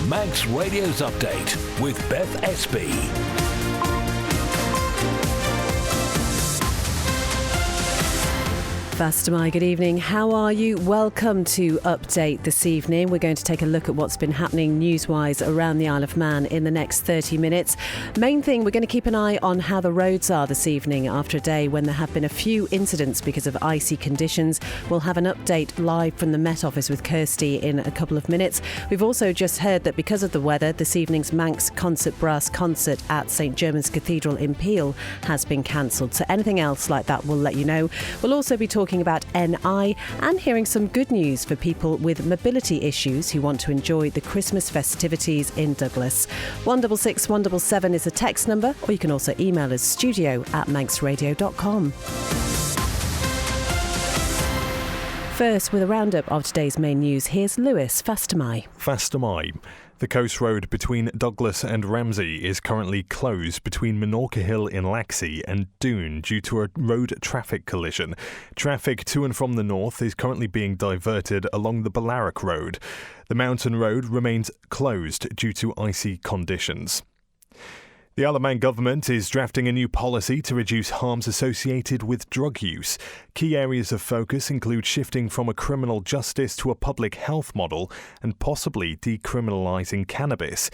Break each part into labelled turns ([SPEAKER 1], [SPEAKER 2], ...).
[SPEAKER 1] Manx Radio's Update with Beth Espy.
[SPEAKER 2] Fastamai, good evening. How are you? Welcome to Update this evening. We're going to take a look at what's been happening news-wise around the Isle of Man in the next 30 minutes. Main thing, we're going to keep an eye on how the roads are this evening after a day when there have been a few incidents because of icy conditions. We'll have an update live from the Met Office with Kirsty in a couple of minutes. We've also just heard that because of the weather, this evening's Manx Concert Brass concert at St German's Cathedral in Peel has been cancelled. So anything else like that, we'll let you know. We'll also be talking about NI and hearing some good news for people with mobility issues who want to enjoy the Christmas festivities in Douglas. 166 177 is the text number, or you can also email us studio@manxradio.com. First, with a roundup of today's main news, here's Lewis Fastamai.
[SPEAKER 3] Fastamai. The coast road between Douglas and Ramsey is currently closed between Minorca Hill in Laxey and Doon due to a road traffic collision. Traffic to and from the north is currently being diverted along the Balaric Road. The mountain road remains closed due to icy conditions. The Isle of Man government is drafting a new policy to reduce harms associated with drug use. Key areas of focus include shifting from a criminal justice to a public health model and possibly decriminalising cannabis.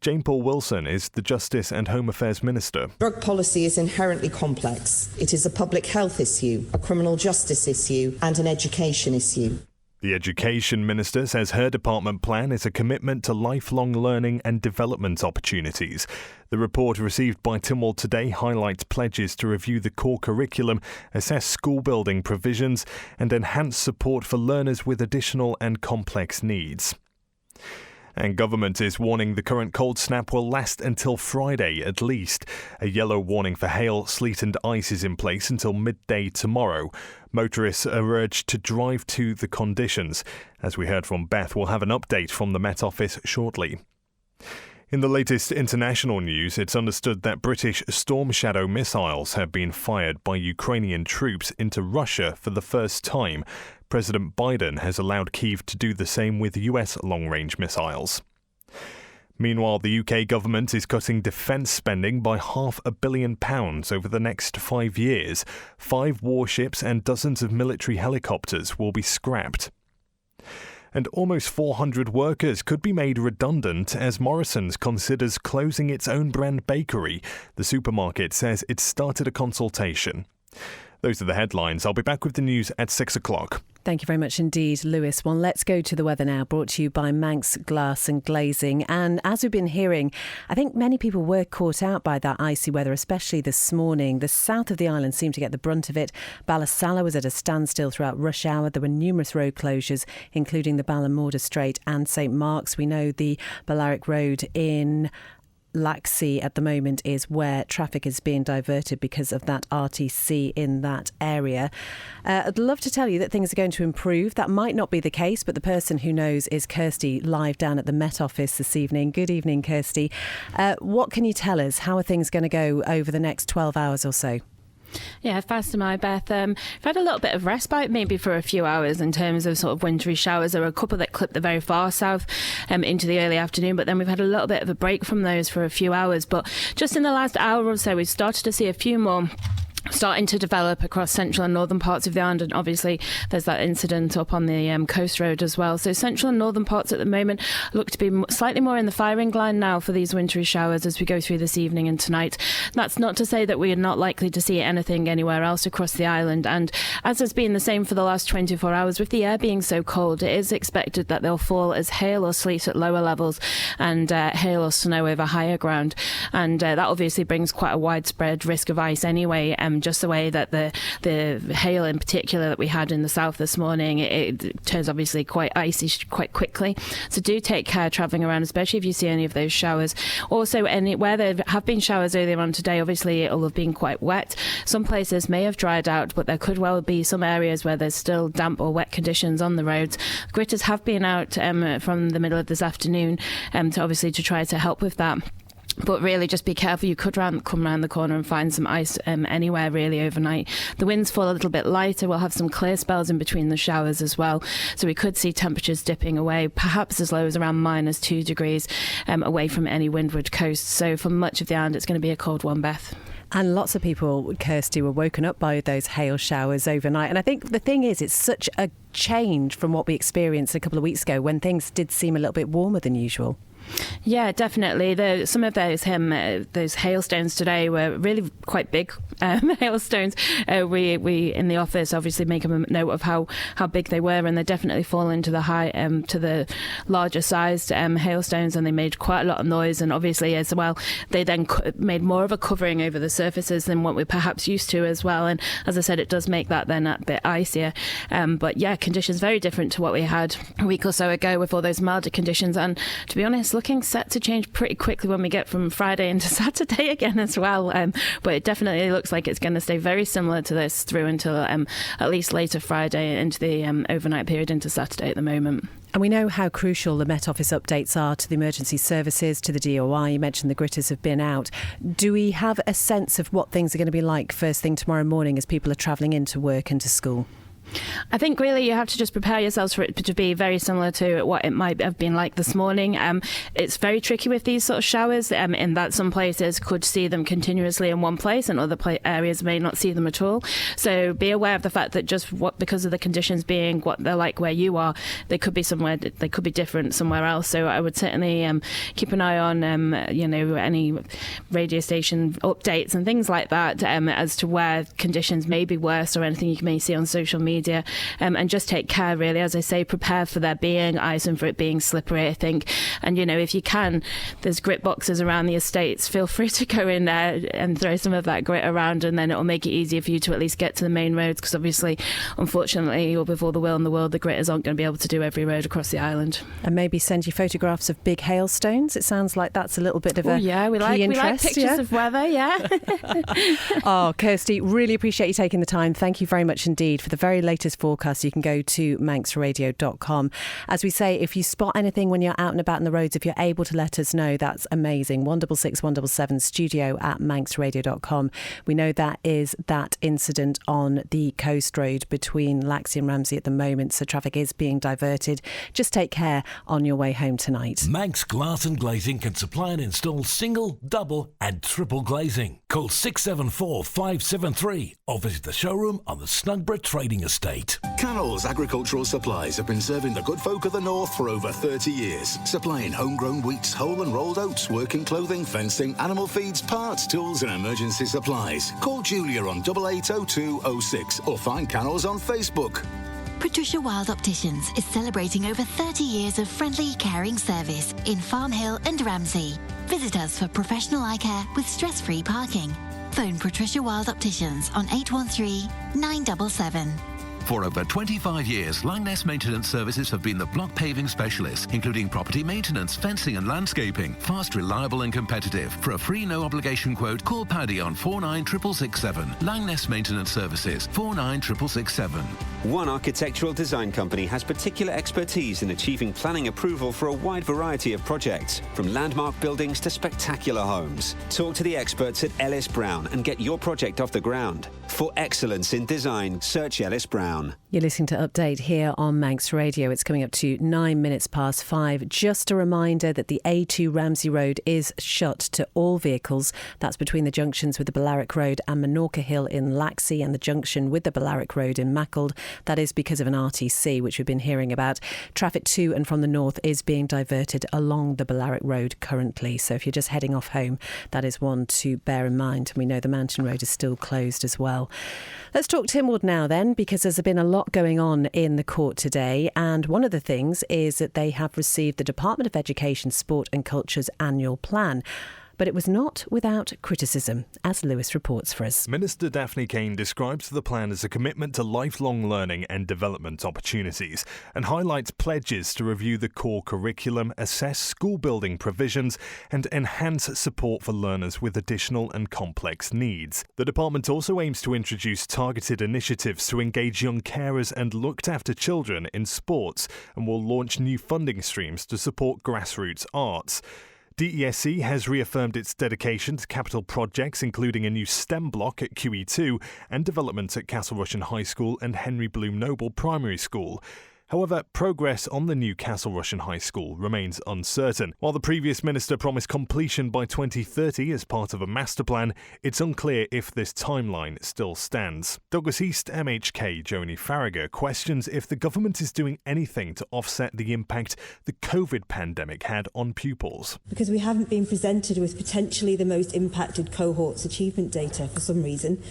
[SPEAKER 3] Jane Paul Wilson is the Justice and Home Affairs Minister.
[SPEAKER 4] Drug policy is inherently complex. It is a public health issue, a criminal justice issue and an education issue.
[SPEAKER 3] The Education Minister says her department plan is a commitment to lifelong learning and development opportunities. The report received by Tynwald today highlights pledges to review the core curriculum, assess school building provisions, and enhance support for learners with additional and complex needs. And government is warning the current cold snap will last until Friday at least. A yellow warning for hail, sleet and ice is in place until midday tomorrow. Motorists are urged to drive to the conditions. As we heard from Beth, we'll have an update from the Met Office shortly. In the latest international news, it's understood that British Storm Shadow missiles have been fired by Ukrainian troops into Russia for the first time. President Biden has allowed Kyiv to do the same with US long-range missiles. Meanwhile, the UK government is cutting defence spending by £500 million over the next 5 years. 5 warships and dozens of military helicopters will be scrapped. And almost 400 workers could be made redundant as Morrison's considers closing its own brand bakery. The supermarket says it's started a consultation. Those are the headlines. I'll be back with the news at 6 o'clock.
[SPEAKER 2] Thank you very much indeed, Lewis. Well, let's go to the weather now, brought to you by Manx Glass and Glazing. And as we've been hearing, I think many people were caught out by that icy weather, especially this morning. The south of the island seemed to get the brunt of it. Ballysalla was at a standstill throughout rush hour. There were numerous road closures, including the Ballamorda Strait and St Mark's. We know the Balaric Road in Laxey at the moment is where traffic is being diverted because of that RTC in that area. I'd love to tell you that things are going to improve. That might not be the case, but the person who knows is Kirsty, live down at the Met Office this evening. Good evening, Kirsty. What can you tell us? How are things going to go over the next 12 hours or so?
[SPEAKER 5] Yeah, Fastamai, Beth. We've had a little bit of respite maybe for a few hours in terms of sort of wintry showers. There were a couple that clipped the very far south into the early afternoon, but then we've had a little bit of a break from those for a few hours. But just in the last hour or so, we've started to see a few more starting to develop across central and northern parts of the island, and obviously there's that incident up on the coast road as well. So central and northern parts at the moment look to be slightly more in the firing line now for these wintry showers as we go through this evening and tonight. That's not to say that we are not likely to see anything anywhere else across the island, and as has been the same for the last 24 hours, with the air being so cold, it is expected that they'll fall as hail or sleet at lower levels and hail or snow over higher ground, and that obviously brings quite a widespread risk of ice anyway. Just the way that the hail in particular that we had in the south this morning, it turns obviously quite icy quite quickly. So do take care travelling around, especially if you see any of those showers. Also, where there have been showers earlier on today, obviously it'll have been quite wet. Some places may have dried out, but there could well be some areas where there's still damp or wet conditions on the roads. Gritters have been out from the middle of this afternoon to try to help with that. But really, just be careful. You could come around the corner and find some ice anywhere really overnight. The winds fall a little bit lighter. We'll have some clear spells in between the showers as well. So we could see temperatures dipping away, perhaps as low as around -2 degrees away from any windward coast. So for much of the island, it's going to be a cold one, Beth.
[SPEAKER 2] And lots of people, Kirsty, were woken up by those hail showers overnight. And I think the thing is, it's such a change from what we experienced a couple of weeks ago when things did seem a little bit warmer than usual.
[SPEAKER 5] Yeah, definitely. Some of those hailstones today were really quite big hailstones. We in the office obviously make a note of how big they were, and they definitely fall into the larger sized hailstones, and they made quite a lot of noise. And obviously as well, they then made more of a covering over the surfaces than what we're perhaps used to as well. And as I said, it does make that then a bit icier. But yeah, conditions very different to what we had a week or so ago with all those milder conditions. And to be honest, looking set to change pretty quickly when we get from Friday into Saturday again as well. But it definitely looks like it's going to stay very similar to this through until at least later Friday into the overnight period into Saturday at the moment.
[SPEAKER 2] And we know how crucial the Met Office updates are to the emergency services, to the DOI. You mentioned the gritters have been out. Do we have a sense of what things are going to be like first thing tomorrow morning as people are travelling into work and to school?
[SPEAKER 5] I think really you have to just prepare yourselves for it to be very similar to what it might have been like this morning. It's very tricky with these sort of showers in that some places could see them continuously in one place and other areas may not see them at all. So be aware of the fact that because of the conditions being what they're like where you are, they could be different somewhere else. So I would certainly keep an eye on any radio station updates and things like that as to where conditions may be worse or anything you may see on social media. And just take care, really. As I say, prepare for there being ice and for it being slippery, I think. And, if you can, there's grit boxes around the estates. Feel free to go in there and throw some of that grit around, and then it'll make it easier for you to at least get to the main roads, because obviously, unfortunately, or with all the will in the world, the gritters aren't going to be able to do every road across the island. And
[SPEAKER 2] maybe send you photographs of big hailstones. It sounds like that's a little bit of
[SPEAKER 5] we like pictures of weather, yeah.
[SPEAKER 2] Oh, Kirsty, really appreciate you taking the time. Thank you very much indeed. For the very latest forecast, you can go to manxradio.com. As we say, if you spot anything when you're out and about in the roads, if you're able to let us know, that's amazing. 166 177 studio@manxradio.com. We know that is that incident on the coast road between Laxey and Ramsey at the moment, so traffic is being diverted. Just take care on your way home tonight.
[SPEAKER 1] Manx Glass and Glazing can supply and install single, double and triple glazing. Call 674 573 or visit the showroom on the Snugborough Trading Estate.
[SPEAKER 6] Cannell's Agricultural Supplies have been serving the good folk of the north for over 30 years, supplying homegrown wheats, whole and rolled oats, working clothing, fencing, animal feeds, parts, tools and emergency supplies. Call Julia on 880206 or find Cannell's on Facebook.
[SPEAKER 7] Patricia Wild Opticians is celebrating over 30 years of friendly, caring service in Farm Hill and Ramsey. Visit us for professional eye care with stress-free parking. Phone Patricia Wild Opticians on 813 977.
[SPEAKER 8] For over 25 years, Langness Maintenance Services have been the block paving specialists, including property maintenance, fencing and landscaping. Fast, reliable and competitive. For a free no-obligation quote, call Paddy on 49667. Langness Maintenance Services, 49667.
[SPEAKER 9] One architectural design company has particular expertise in achieving planning approval for a wide variety of projects, from landmark buildings to spectacular homes. Talk to the experts at Ellis Brown and get your project off the ground. For excellence in design, search Ellis Brown.
[SPEAKER 2] You're listening to Update here on Manx Radio. It's coming up to 5:09. Just a reminder that the A2 Ramsey Road is shut to all vehicles. That's between the junctions with the Bellaric Road and Minorca Hill in Laxey and the junction with the Bellaric Road in Maccled. That is because of an RTC, which we've been hearing about. Traffic to and from the north is being diverted along the Bellaric Road currently. So if you're just heading off home, that is one to bear in mind. And we know the Mountain Road is still closed as well. Let's talk Tynwald now then, because there's been a lot going on in the court today, and one of the things is that they have received the Department of Education, Sport and Culture's annual plan. But it was not without criticism, as Lewis reports for us.
[SPEAKER 3] Minister Daphne Kane describes the plan as a commitment to lifelong learning and development opportunities and highlights pledges to review the core curriculum, assess school building provisions and enhance support for learners with additional and complex needs. The department also aims to introduce targeted initiatives to engage young carers and looked after children in sports and will launch new funding streams to support grassroots arts. DESC has reaffirmed its dedication to capital projects, including a new STEM block at QE2 and development at Castle Rushen High School and Henry Bloom Noble Primary School. However, progress on the new Castle Rushen High School remains uncertain. While the previous minister promised completion by 2030 as part of a master plan, it's unclear if this timeline still stands. Douglas East MHK Joni Farragher questions if the government is doing anything to offset the impact the COVID pandemic had on pupils.
[SPEAKER 10] Because we haven't been presented with potentially the most impacted cohorts' achievement data for some reason.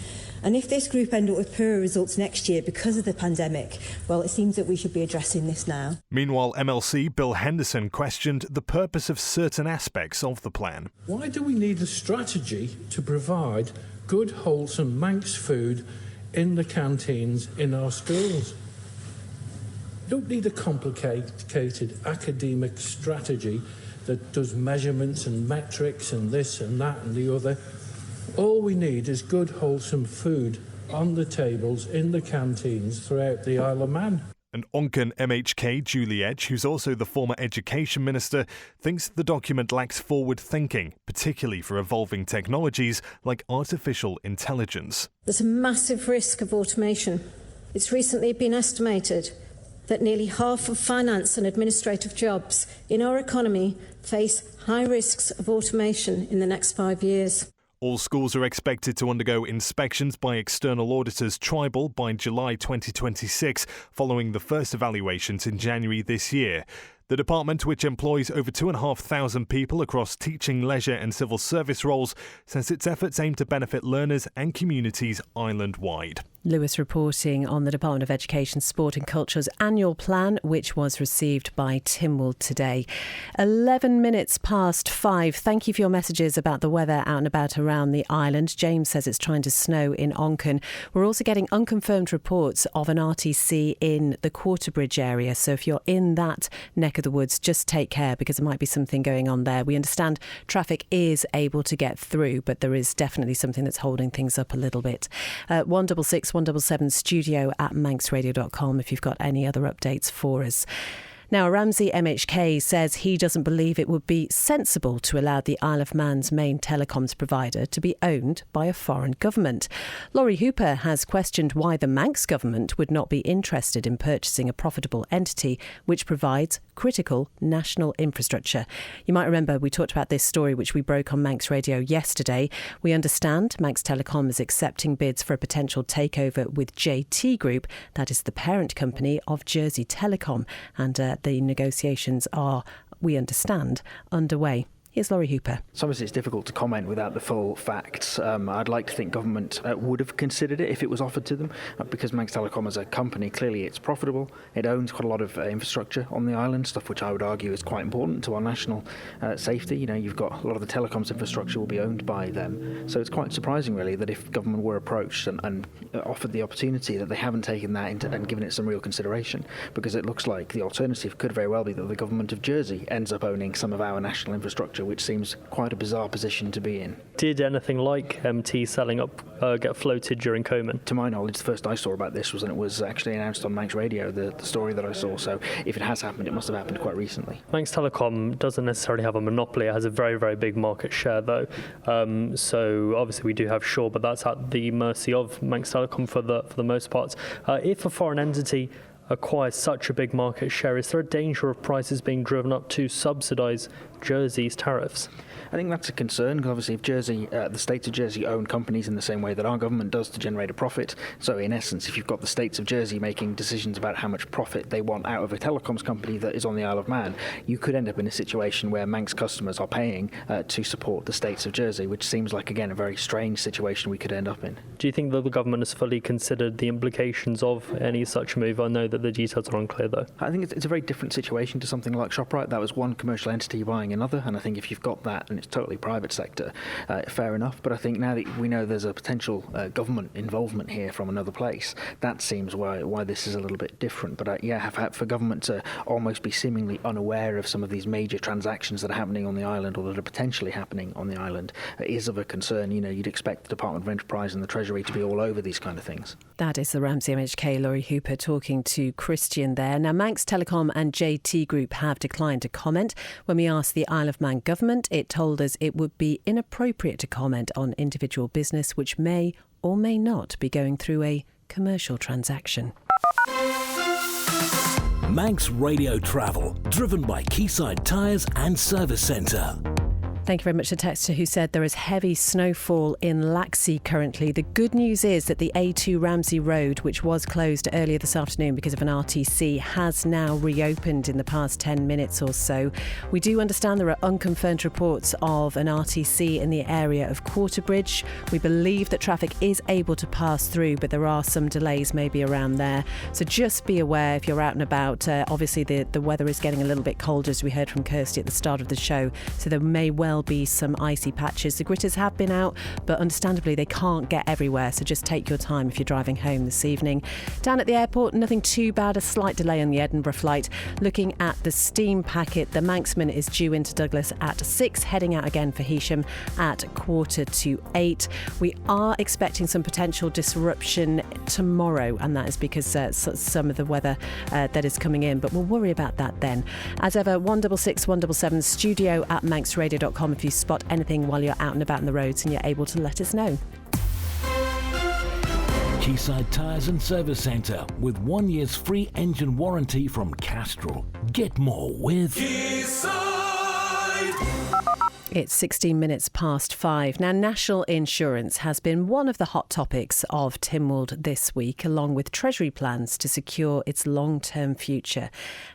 [SPEAKER 10] And if this group end up with poorer results next year because of the pandemic, well, it seems that we should be addressing this now.
[SPEAKER 3] Meanwhile, MLC Bill Henderson questioned the purpose of certain aspects of the plan.
[SPEAKER 11] Why do we need a strategy to provide good, wholesome Manx food in the canteens in our schools? You don't need a complicated academic strategy that does measurements and metrics and this and that and the other. All we need is good, wholesome food on the tables in the canteens throughout the Isle of Man.
[SPEAKER 3] And Onken MHK Julie Edge, who's also the former Education Minister, thinks the document lacks forward thinking, particularly for evolving technologies like artificial intelligence.
[SPEAKER 12] There's a massive risk of automation. It's recently been estimated that nearly half of finance and administrative jobs in our economy face high risks of automation in the next 5 years.
[SPEAKER 3] All schools are expected to undergo inspections by external auditors Tribal by July 2026, following the first evaluations in January this year. The department, which employs over 2,500 people across teaching, leisure and civil service roles, says its efforts aim to benefit learners and communities island-wide.
[SPEAKER 2] Lewis reporting on the Department of Education, Sport and Culture's annual plan, which was received by Tynwald today. 11 minutes past 5. Thank you for your messages about the weather out and about around the island. James says it's trying to snow in Onken. We're also getting unconfirmed reports of an RTC in the Quarterbridge area. So if you're in that neck of the woods, just take care because there might be something going on there. We understand traffic is able to get through, but there is definitely something that's holding things up a little bit. 166 177 studio at manxradio.com if you've got any other updates for us. Now, Ramsey MHK says he doesn't believe it would be sensible to allow the Isle of Man's main telecoms provider to be owned by a foreign government. Laurie Hooper has questioned why the Manx government would not be interested in purchasing a profitable entity which provides critical national infrastructure. You might remember we talked about this story which we broke on Manx Radio yesterday. We understand Manx Telecom is accepting bids for a potential takeover with JT Group, that is the parent company of Jersey Telecom, and the negotiations are, we understand, underway. Here's Laurie Hooper.
[SPEAKER 13] So obviously it's difficult to comment without the full facts. I'd like to think government would have considered it if it was offered to them, because Manx Telecom as a company, clearly it's profitable. It owns quite a lot of infrastructure on the island, stuff which I would argue is quite important to our national safety. You know, you've got a lot of the telecoms infrastructure will be owned by them. So it's quite surprising really that if government were approached and offered the opportunity that they haven't taken that into and given it some real consideration, because it looks like the alternative could very well be that the government of Jersey ends up owning some of our national infrastructure, which seems quite a bizarre position to be in.
[SPEAKER 14] Did anything like MT selling up get floated during Coman?
[SPEAKER 13] To my knowledge, the first I saw about this was when it was actually announced on Manx Radio, the story that I saw. So if it has happened, it must have happened quite recently.
[SPEAKER 14] Manx Telecom doesn't necessarily have a monopoly. It has a very, very big market share, though. So obviously we do have Shaw, but that's at the mercy of Manx Telecom for the most part. If a foreign entity acquires such a big market share, is there a danger of prices being driven up to subsidise Jersey's tariffs?
[SPEAKER 13] I think that's a concern, because obviously if Jersey, the states of Jersey own companies in the same way that our government does to generate a profit, so in essence if you've got the states of Jersey making decisions about how much profit they want out of a telecoms company that is on the Isle of Man, you could end up in a situation where Manx customers are paying to support the states of Jersey, which seems like, again, a very strange situation we could end up in.
[SPEAKER 14] Do you think that the government has fully considered the implications of any such move? I know that the details are unclear, though.
[SPEAKER 13] I think it's a very different situation to something like ShopRite. That was one commercial entity buying another, and I think if you've got that and it's totally private sector, fair enough. But I think now that we know there's a potential government involvement here from another place, that seems why this is a little bit different. But for government to almost be seemingly unaware of some of these major transactions that are happening on the island or that are potentially happening on the island is of a concern. You know, you'd expect the Department of Enterprise and the Treasury to be all over these kind of things.
[SPEAKER 2] That is the Ramsey MHK Laurie Hooper talking to to Christian there. Now, Manx Telecom and JT Group have declined to comment. When we asked the Isle of Man government, it told us it would be inappropriate to comment on individual business which may or may not be going through a commercial transaction.
[SPEAKER 1] Manx Radio Travel, driven by Quayside Tyres and Service Centre.
[SPEAKER 2] Thank you very much to texter who said there is heavy snowfall in Laxey currently. The good news is that the A2 Ramsey Road, which was closed earlier this afternoon because of an RTC, has now reopened in the past 10 minutes or so. We do understand there are unconfirmed reports of an RTC in the area of Quarterbridge. We believe that traffic is able to pass through, but there are some delays maybe around there. So just be aware if you're out and about. Obviously, the weather is getting a little bit colder, as we heard from Kirsty at the start of the show. So there may well be some icy patches. The gritters have been out, but understandably they can't get everywhere, so just take your time if you're driving home this evening. Down at the airport, nothing too bad, a slight delay on the Edinburgh flight. Looking at the steam packet, the Manxman is due into Douglas at 6, heading out again for Heysham at 7:45. We are expecting some potential disruption tomorrow, and that is because some of the weather that is coming in, but we'll worry about that then. As ever, 166 177 studio at manxradio.com if you spot anything while you're out and about on the roads and you're able to let us know.
[SPEAKER 1] Quayside Tyres and Service Centre with 1 year's free engine warranty from Castrol. Get more with
[SPEAKER 2] Quayside. It's 16 minutes past 5. Now, national insurance has been one of the hot topics of Tynwald this week, along with Treasury plans to secure its long-term future.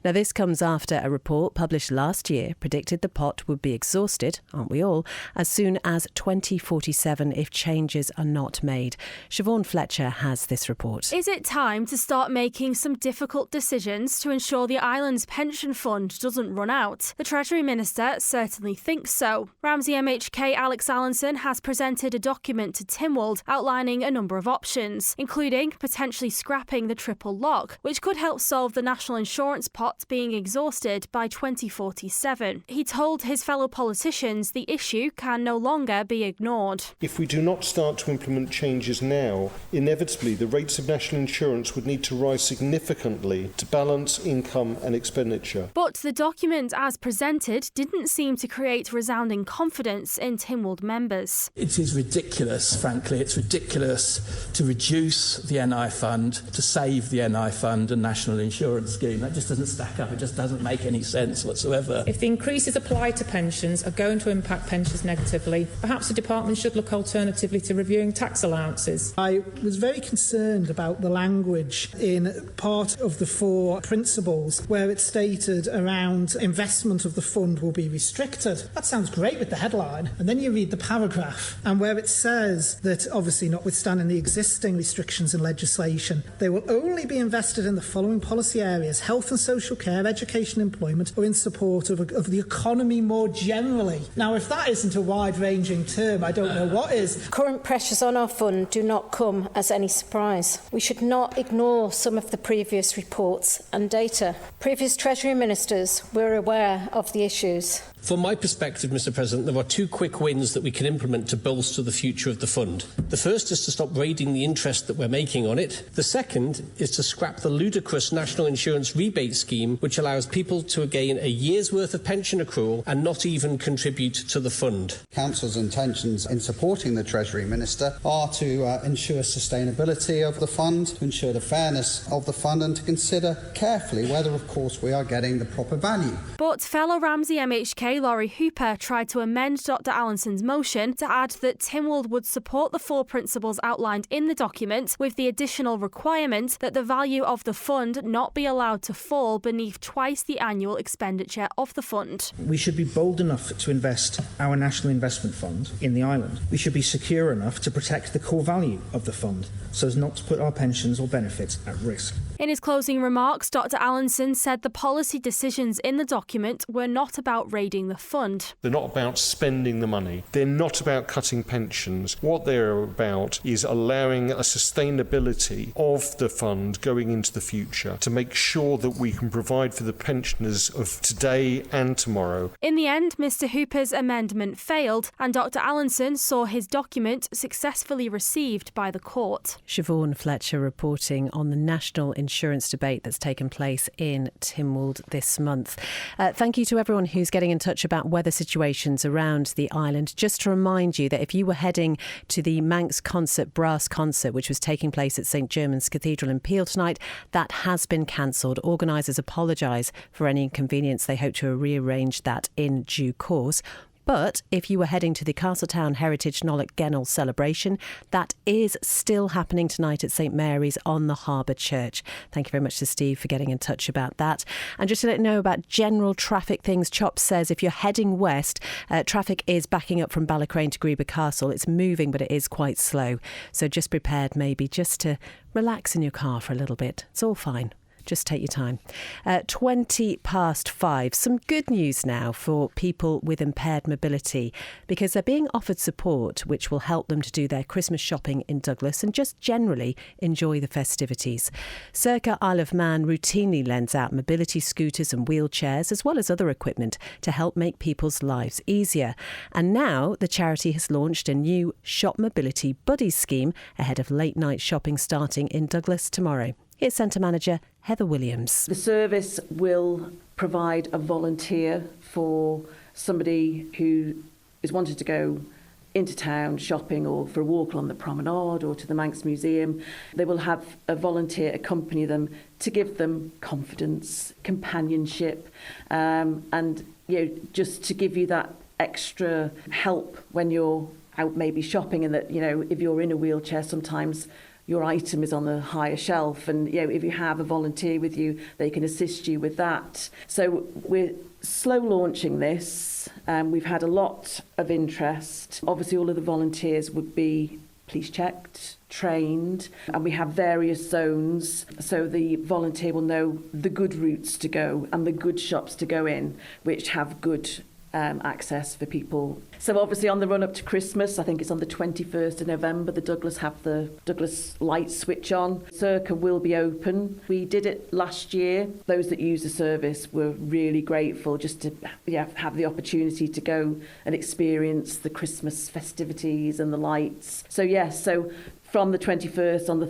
[SPEAKER 2] Now, this comes after a report published last year predicted the pot would be exhausted, aren't we all, as soon as 2047 if changes are not made. Siobhan Fletcher has this report.
[SPEAKER 15] Is it time to start making some difficult decisions to ensure the island's pension fund doesn't run out? The Treasury Minister certainly thinks so. Ramsey MHK Alex Allinson has presented a document to Tynwald outlining a number of options, including potentially scrapping the triple lock, which could help solve the national insurance pot being exhausted by 2047. He told his fellow politicians the issue can no longer be ignored.
[SPEAKER 16] If we do not start to implement changes now, inevitably the rates of national insurance would need to rise significantly to balance income and expenditure.
[SPEAKER 15] But the document as presented didn't seem to create resounding confidence in Tynwald members.
[SPEAKER 11] It is ridiculous, frankly. It's ridiculous to reduce the NI fund, to save the NI fund and national insurance scheme. That just doesn't stack up. It just doesn't make any sense whatsoever.
[SPEAKER 17] If the increases applied to pensions are going to impact pensions negatively, perhaps the department should look alternatively to reviewing tax allowances.
[SPEAKER 18] I was very concerned about the language in part of the 4 principles where it's stated around investment of the fund will be restricted. That sounds great with the headline, and then you read the paragraph, and where it says that obviously notwithstanding the existing restrictions in legislation, they will only be invested in the following policy areas: health and social care, education, employment, or in support of the economy more generally. Now, if that isn't a wide-ranging term, I don't know what is.
[SPEAKER 12] Current pressures on our fund do not come as any surprise. We should not ignore some of the previous reports and data. Previous Treasury ministers were aware of the issues.
[SPEAKER 19] From my perspective, Mr President, there are 2 quick wins that we can implement to bolster the future of the fund. The first is to stop raiding the interest that we're making on it. The second is to scrap the ludicrous national insurance rebate scheme, which allows people to gain a year's worth of pension accrual and not even contribute to the fund.
[SPEAKER 20] Council's intentions in supporting the Treasury Minister are to ensure sustainability of the fund, to ensure the fairness of the fund, and to consider carefully whether, of course, we are getting the proper value.
[SPEAKER 15] But fellow Ramsey MHK Laurie Hooper tried to amend Dr Allinson's motion to add that Tynwald would support the 4 principles outlined in the document, with the additional requirement that the value of the fund not be allowed to fall beneath twice the annual expenditure of the fund.
[SPEAKER 21] We should be bold enough to invest our national investment fund in the island. We should be secure enough to protect the core value of the fund so as not to put our pensions or benefits at risk.
[SPEAKER 15] In his closing remarks, Dr Allinson said the policy decisions in the document were not about raiding funding the fund.
[SPEAKER 16] They're not about spending the money. They're not about cutting pensions. What they're about is allowing a sustainability of the fund going into the future to make sure that we can provide for the pensioners of today and tomorrow.
[SPEAKER 15] In the end, Mr Hooper's amendment failed, and Dr Allinson saw his document successfully received by the court.
[SPEAKER 2] Siobhan Fletcher reporting on the national insurance debate that's taken place in Tynwald this month. Thank you to everyone who's getting in touch about weather situations around the island. Just to remind you that if you were heading to the Manx brass concert, which was taking place at St Germans Cathedral in Peel tonight, that has been cancelled. Organisers apologise for any inconvenience. They hope to rearrange that in due course. But if you were heading to the Castletown Heritage Nollock Gennell celebration, that is still happening tonight at St Mary's on the Harbour Church. Thank you very much to Steve for getting in touch about that. And just to let you know about general traffic things, Chop says if you're heading west, traffic is backing up from Ballacrane to Greeba Castle. It's moving, but it is quite slow. So just prepared maybe just to relax in your car for a little bit. It's all fine. Just take your time. 5:20. Some good news now for people with impaired mobility, because they're being offered support which will help them to do their Christmas shopping in Douglas and just generally enjoy the festivities. Circa Isle of Man routinely lends out mobility scooters and wheelchairs as well as other equipment to help make people's lives easier. And now the charity has launched a new Shop Mobility Buddies scheme ahead of late night shopping starting in Douglas tomorrow. Here's Centre Manager Heather Williams.
[SPEAKER 4] The service will provide a volunteer for somebody who is wanting to go into town shopping or for a walk along the promenade or to the Manx Museum. They will have a volunteer accompany them to give them confidence, companionship, and just to give you that extra help when you're out maybe shopping, and that, if you're in a wheelchair, sometimes your item is on the higher shelf, and if you have a volunteer with you, they can assist you with that. So we're slow launching this. We've had a lot of interest. Obviously, all of the volunteers would be police checked, trained, and we have various zones, so the volunteer will know the good routes to go and the good shops to go in, which have good access for people. So obviously on the run up to Christmas, I think it's on the 21st of November, the Douglas have the Douglas lights switch on. Circa will be open. We did it last year. Those that use the service were really grateful just to have the opportunity to go and experience the Christmas festivities and the lights. So from the 21st on the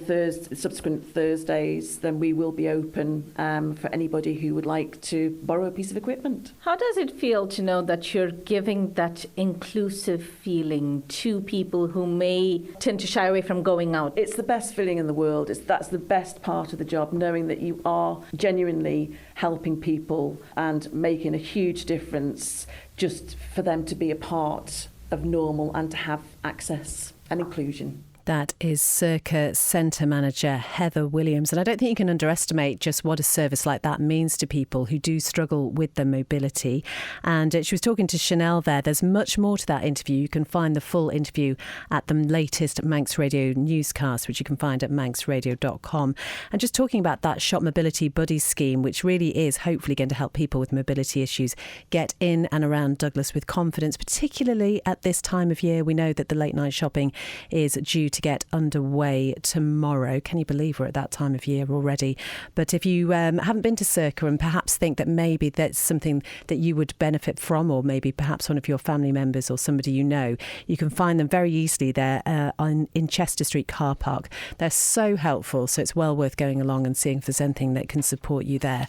[SPEAKER 4] subsequent Thursdays, then we will be open for anybody who would like to borrow a piece of equipment.
[SPEAKER 22] How does it feel to know that you're giving that inclusive feeling to people who may tend to shy away from going out?
[SPEAKER 4] It's the best feeling in the world. That's the best part of the job, knowing that you are genuinely helping people and making a huge difference just for them to be a part of normal and to have access and inclusion.
[SPEAKER 2] That is Circa Centre Manager Heather Williams. And I don't think you can underestimate just what a service like that means to people who do struggle with their mobility. And she was talking to Chanel there. There's much more to that interview. You can find the full interview at the latest Manx Radio newscast, which you can find at manxradio.com. And just talking about that Shop Mobility Buddies scheme, which really is hopefully going to help people with mobility issues get in and around Douglas with confidence, particularly at this time of year. We know that the late night shopping is due to get underway tomorrow. Can you believe we're at that time of year already? But if you haven't been to Circa and perhaps think that maybe that's something that you would benefit from, or maybe perhaps one of your family members or somebody you know, you can find them very easily there in Chester Street car park. They're so helpful, so it's well worth going along and seeing if there's anything that can support you there.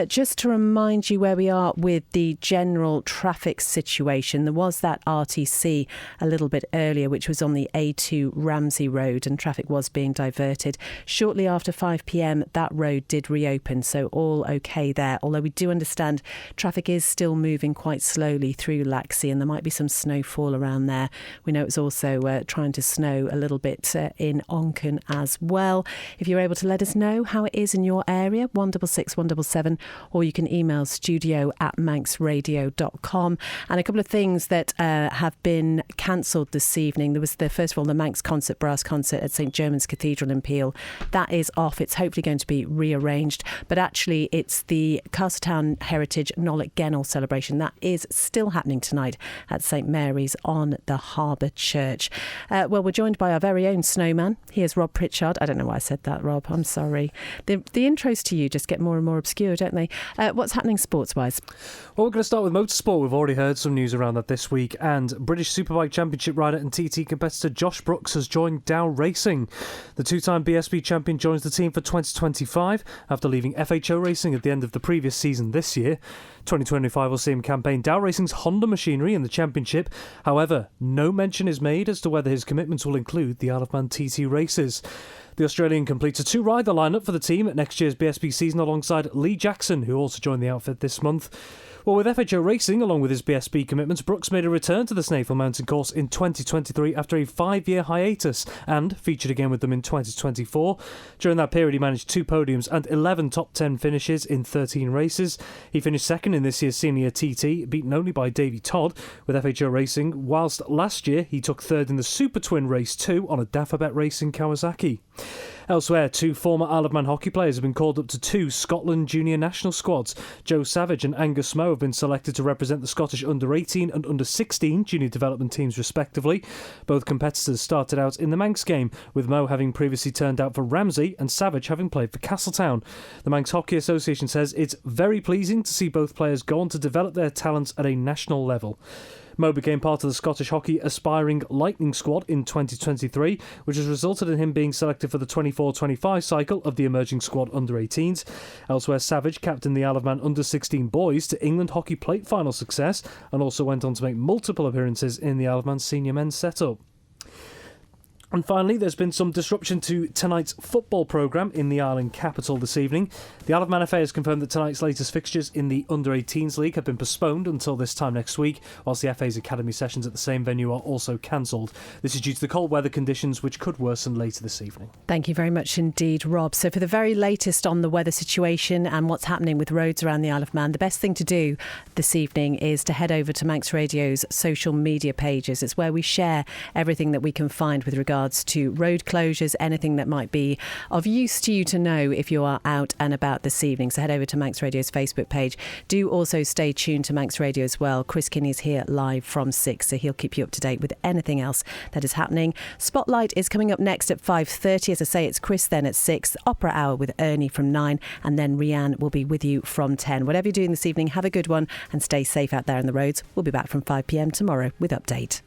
[SPEAKER 2] Just to remind you where we are with the general traffic situation, there was that RTC a little bit earlier, which was on the A2 Ramsey Road, and traffic was being diverted. Shortly after 5 p.m, that road did reopen, so all okay there. Although we do understand traffic is still moving quite slowly through Laxey, and there might be some snowfall around there. We know it's also trying to snow a little bit in Onken as well. If you're able to let us know how it is in your area, 166 177, or you can email studio@manxradio.com. And a couple of things that have been cancelled this evening. There was first of all, the Manx concert brass concert at St German's Cathedral in Peel. That is off. It's hopefully going to be rearranged, but actually it's the Castletown Heritage Nollet Gennell celebration that is still happening tonight at St Mary's on the Harbour Church. Well, we're joined by our very own snowman. Here's Rob Pritchard. I don't know why I said that, Rob. I'm sorry. The intros to you just get more and more obscure, don't they? What's happening sports-wise?
[SPEAKER 5] Well, we're going to start with motorsport. We've already heard some news around that this week, and British Superbike Championship rider and TT competitor Josh Brooks has joined Dow Racing. The two-time BSB champion joins the team for 2025 after leaving FHO Racing at the end of the previous season this year. 2025 will see him campaign Dow Racing's Honda machinery in the championship. However, no mention is made as to whether his commitments will include the Isle of Man TT races. The Australian completes a two-rider lineup for the team at next year's BSB season alongside Lee Jackson, who also joined the outfit this month. Well, with FHO Racing, along with his BSB commitments, Brooks made a return to the Snaefell Mountain course in 2023 after a 5-year hiatus and featured again with them in 2024. During that period, he managed 2 podiums and 11 top 10 finishes in 13 races. He finished second in this year's senior TT, beaten only by Davey Todd with FHO Racing, whilst last year he took third in the Super Twin Race 2 on a Dafabet Racing Kawasaki. Elsewhere, 2 former Isle of Man hockey players have been called up to 2 Scotland junior national squads. Joe Savage and Angus Moe have been selected to represent the Scottish under-18 and under-16 junior development teams respectively. Both competitors started out in the Manx game, with Moe having previously turned out for Ramsey and Savage having played for Castletown. The Manx Hockey Association says it's very pleasing to see both players go on to develop their talents at a national level. Moe became part of the Scottish Hockey Aspiring Lightning squad in 2023, which has resulted in him being selected for the 24-25 cycle of the emerging squad under-18s. Elsewhere, Savage captained the Isle of Man under-16 boys to England Hockey Plate final success and also went on to make multiple appearances in the Isle of Man senior men's setup. And finally, there's been some disruption to tonight's football programme in the island capital this evening. The Isle of Man FA has confirmed that tonight's latest fixtures in the Under-18s League have been postponed until this time next week, whilst the FA's academy sessions at the same venue are also cancelled. This is due to the cold weather conditions, which could worsen later this evening.
[SPEAKER 2] Thank you very much indeed, Rob. So for the very latest on the weather situation and what's happening with roads around the Isle of Man, the best thing to do this evening is to head over to Manx Radio's social media pages. It's where we share everything that we can find with regards to road closures, anything that might be of use to you to know if you are out and about this evening. So head over to Manx Radio's Facebook page. Do also stay tuned to Manx Radio as well. Chris Kinney is here live from 6, so he'll keep you up to date with anything else that is happening. Spotlight is coming up next at 5:30. As I say, it's Chris then at 6, Opera Hour with Ernie from 9, and then Rianne will be with you from 10. Whatever you're doing this evening, have a good one and stay safe out there on the roads. We'll be back from 5 p.m. tomorrow with Update.